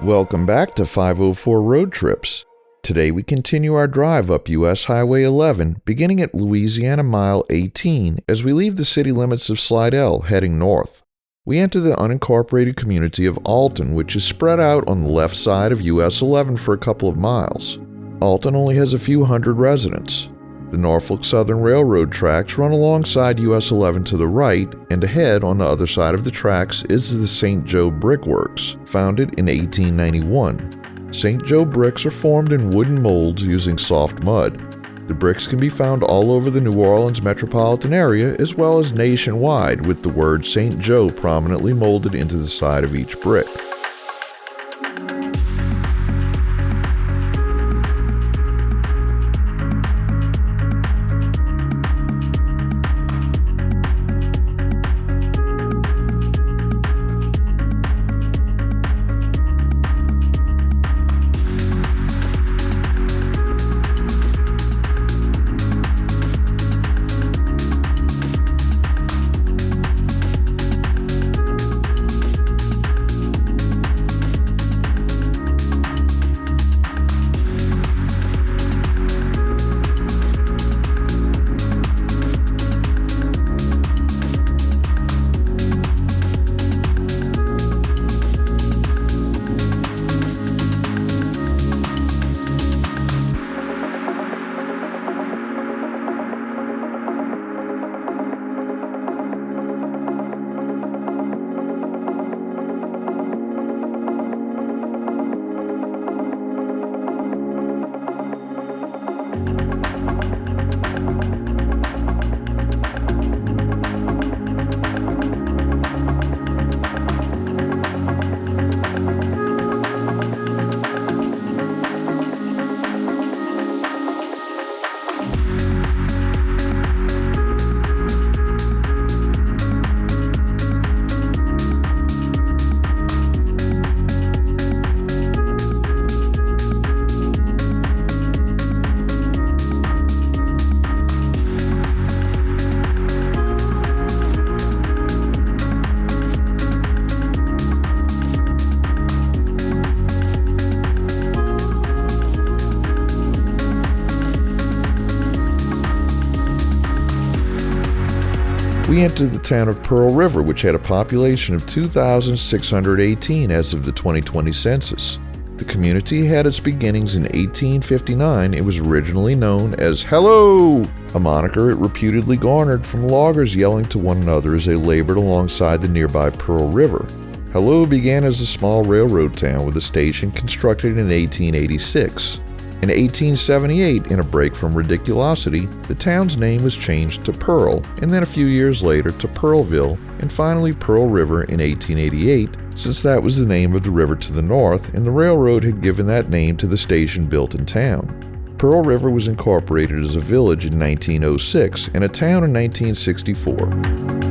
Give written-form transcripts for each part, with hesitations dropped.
Welcome back to 504 Road Trips. Today we continue our drive up US Highway 11, beginning at Louisiana Mile 18 as we leave the city limits of Slidell, heading north. We enter the unincorporated community of Alton, which is spread out on the left side of US-11 for a couple of miles. Alton only has a few hundred residents. The Norfolk Southern Railroad tracks run alongside US-11 to the right, and ahead on the other side of the tracks is the St. Joe Brick Works, founded in 1891. St. Joe bricks are formed in wooden molds using soft mud. The bricks can be found all over the New Orleans metropolitan area as well as nationwide, with the word St. Joe prominently molded into the side of each brick. We entered the town of Pearl River, which had a population of 2,618 as of the 2020 census. The community had its beginnings in 1859. It was originally known as Hello, a moniker it reputedly garnered from loggers yelling to one another as they labored alongside the nearby Pearl River. Hello began as a small railroad town with a station constructed in 1886. In 1878, in a break from ridiculosity, the town's name was changed to Pearl, and then a few years later to Pearlville, and finally Pearl River in 1888, since that was the name of the river to the north, and the railroad had given that name to the station built in town. Pearl River was incorporated as a village in 1906 and a town in 1964.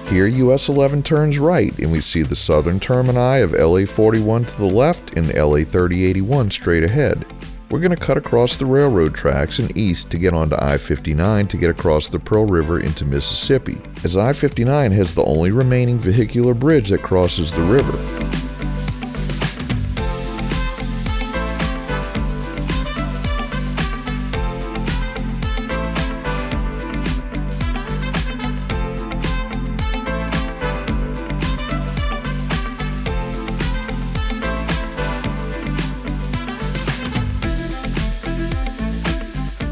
Here US-11 turns right and we see the southern termini of LA-41 to the left and LA-3081 straight ahead. We're going to cut across the railroad tracks and east to get onto I-59 to get across the Pearl River into Mississippi, as I-59 has the only remaining vehicular bridge that crosses the river.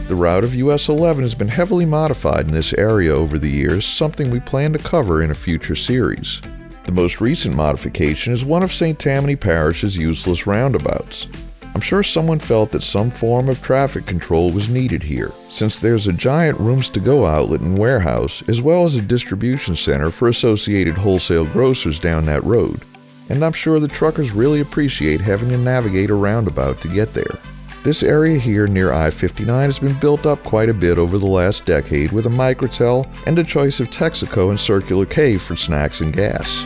The route of US-11 has been heavily modified in this area over the years, something we plan to cover in a future series. The most recent modification is one of St. Tammany Parish's useless roundabouts. I'm sure someone felt that some form of traffic control was needed here, since there's a giant rooms-to-go outlet and warehouse, as well as a distribution center for associated wholesale grocers down that road. And I'm sure the truckers really appreciate having to navigate a roundabout to get there. This area here near I-59 has been built up quite a bit over the last decade with a microtel and a choice of Texaco and Circular K for snacks and gas.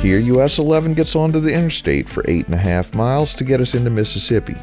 Here, US-11 gets onto the interstate for 8.5 miles to get us into Mississippi.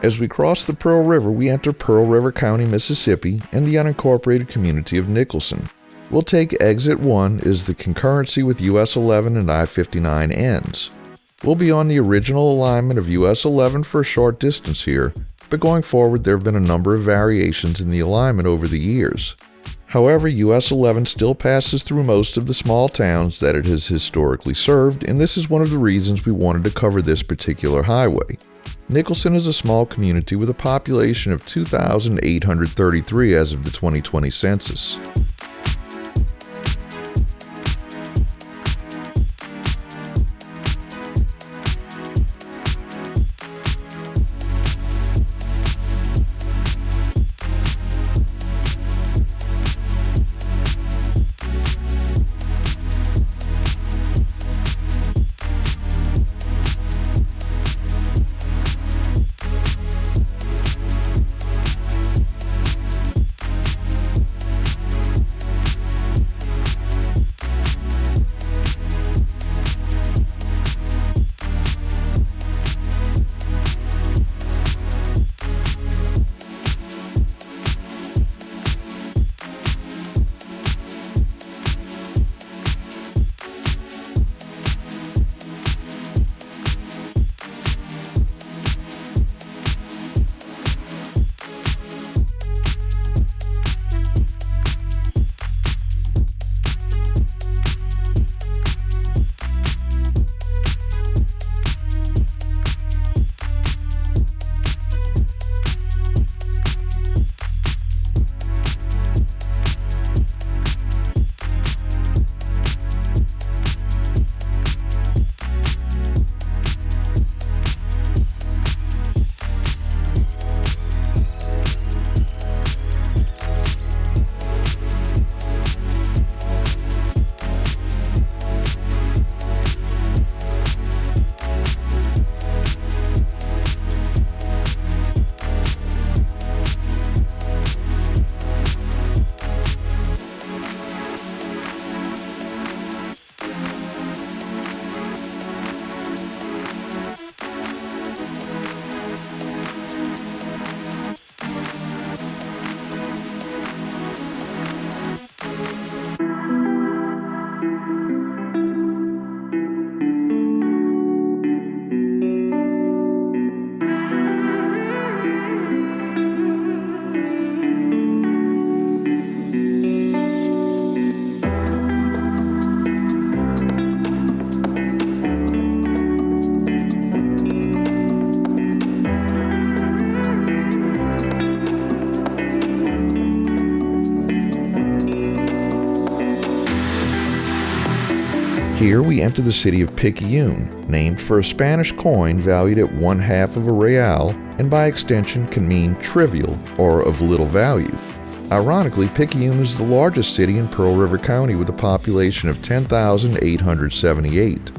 As we cross the Pearl River, we enter Pearl River County, Mississippi, and the unincorporated community of Nicholson. We'll take exit 1 as the concurrency with US-11 and I-59 ends. We'll be on the original alignment of US-11 for a short distance here, but going forward there have been a number of variations in the alignment over the years. However, US-11 still passes through most of the small towns that it has historically served, and this is one of the reasons we wanted to cover this particular highway. Nicholson is a small community with a population of 2,833 as of the 2020 census. Here we enter the city of Picayune, named for a Spanish coin valued at 1/2 of a real, and by extension can mean trivial or of little value. Ironically, Picayune is the largest city in Pearl River County with a population of 10,878.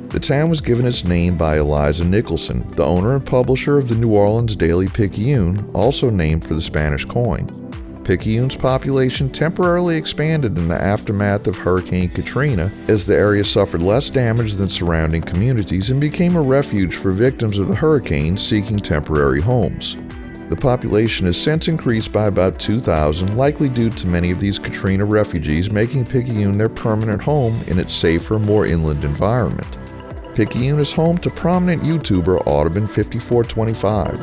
The town was given its name by Eliza Nicholson, the owner and publisher of the New Orleans Daily Picayune, also named for the Spanish coin. Picayune's population temporarily expanded in the aftermath of Hurricane Katrina as the area suffered less damage than surrounding communities and became a refuge for victims of the hurricane seeking temporary homes. The population has since increased by about 2,000, likely due to many of these Katrina refugees making Picayune their permanent home in its safer, more inland environment. Picayune is home to prominent YouTuber Audubon5425.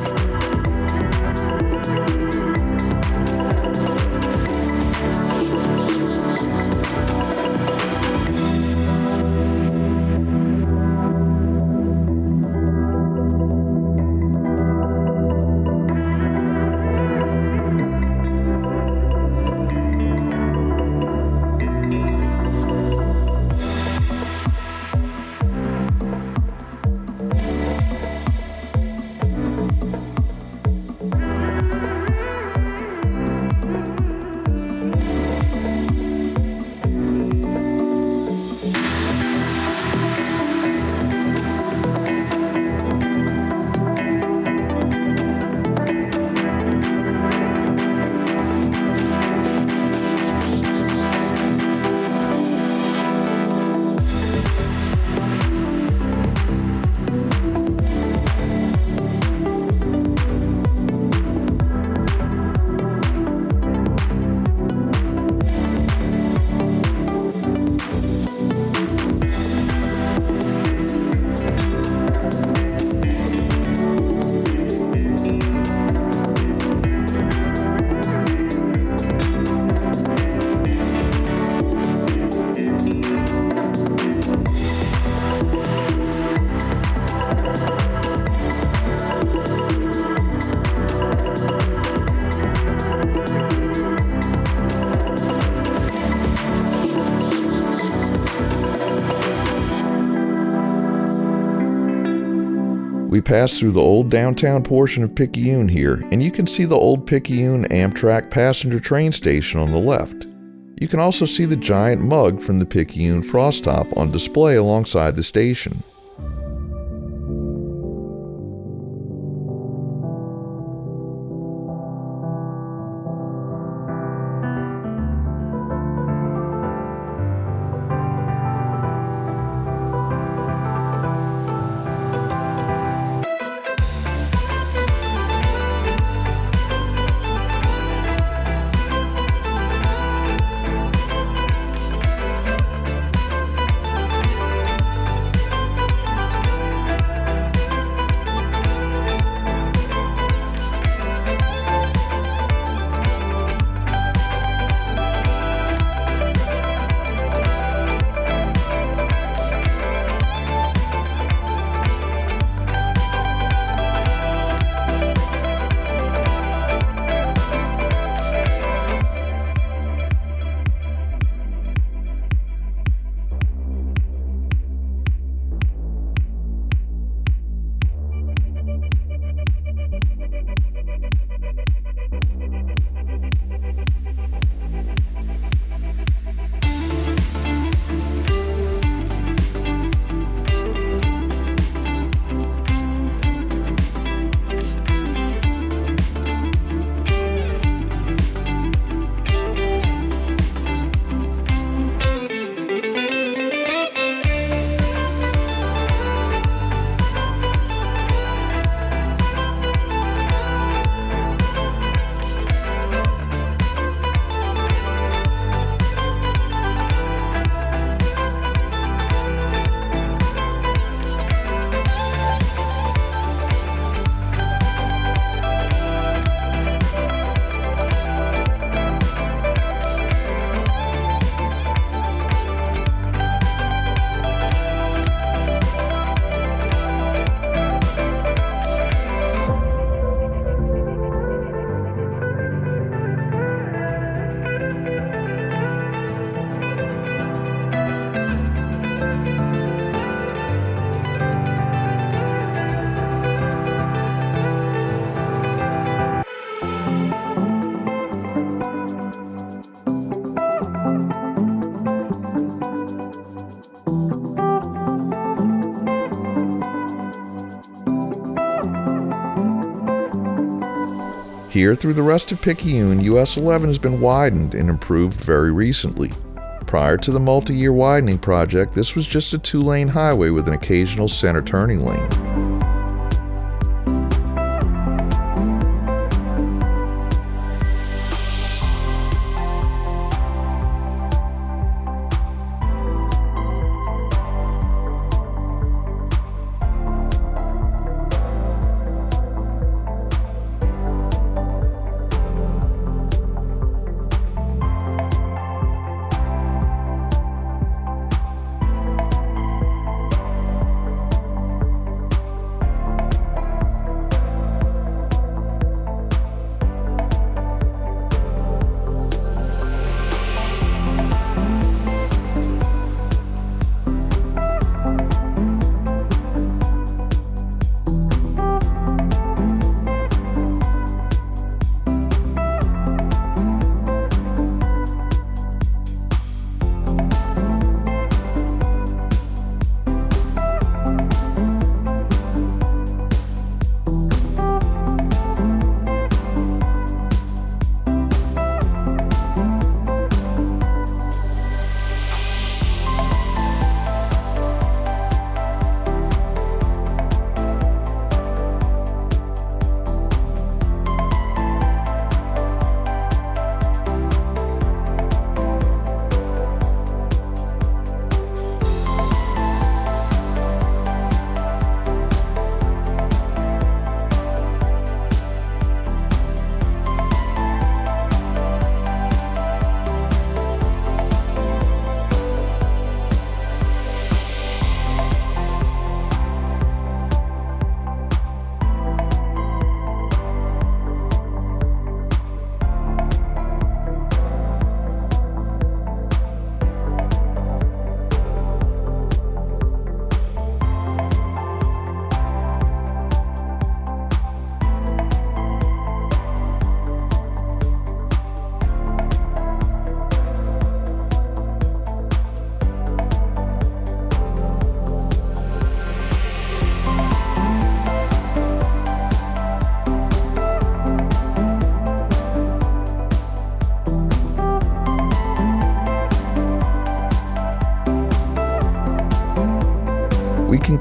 We pass through the old downtown portion of Picayune here, and you can see the old Picayune Amtrak passenger train station on the left. You can also see the giant mug from the Picayune Frost Top on display alongside the station. Here through the rest of Picayune, US-11 has been widened and improved very recently. Prior to the multi-year widening project, this was just a 2-lane highway with an occasional center turning lane.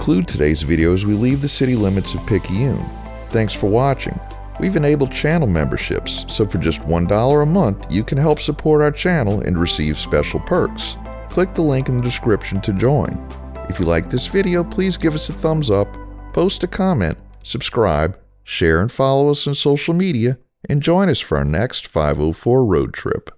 conclude today's video as we leave the city limits of Picayune. Thanks for watching. We've enabled channel memberships, so for just $1 a month, you can help support our channel and receive special perks. Click the link in the description to join. If you like this video, please give us a thumbs up, post a comment, subscribe, share and follow us on social media, and join us for our next 504 road trip.